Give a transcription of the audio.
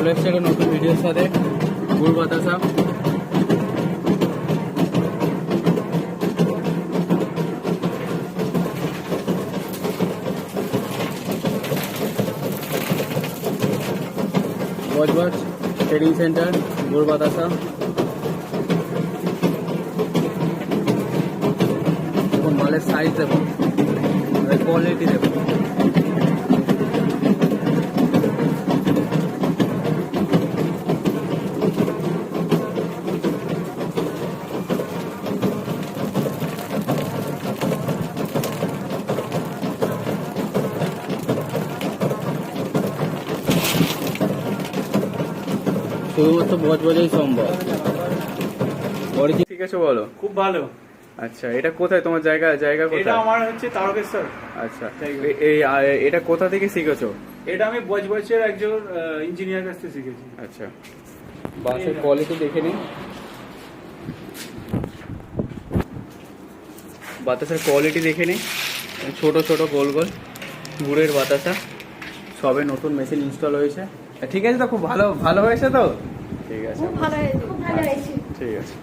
চলে এসছে একটা নতুন ভিডিওর সাথে গুড় বাতাসা। বজবজ ট্রেডিং সেন্টার গুড় বাতাসা। দেখুন মালের সাইজ দেখুন, কোয়ালিটি দেখুন। শুধুমাত্র বজবজেই সম্ভব। ঠিক আছে বলো। খুব ভালো। আচ্ছা, এটা কোথায় তোমার জায়গা কোথায়? এটা আমার হচ্ছে তারকেশ্বর। আচ্ছা, এই এটা কোথা থেকে শিখেছো? এটা আমি বজবজের একজন ইঞ্জিনিয়ার কাছ থেকে শিখেছি। আচ্ছা, বাসের কোয়ালিটি দেখে নিন। বাতাসার কোয়ালিটি দেখে নিন। ছোট ছোট গোল গোল গুড়ের বাতাসা, সবে নতুন মেশিন ইনস্টল হয়েছে। ঠিক আছে তো, খুব ভালো হয়েছে তো? ঠিক আছে, খুব ভালো হয়েছে, খুব ভালো হয়েছে। ঠিক আছে।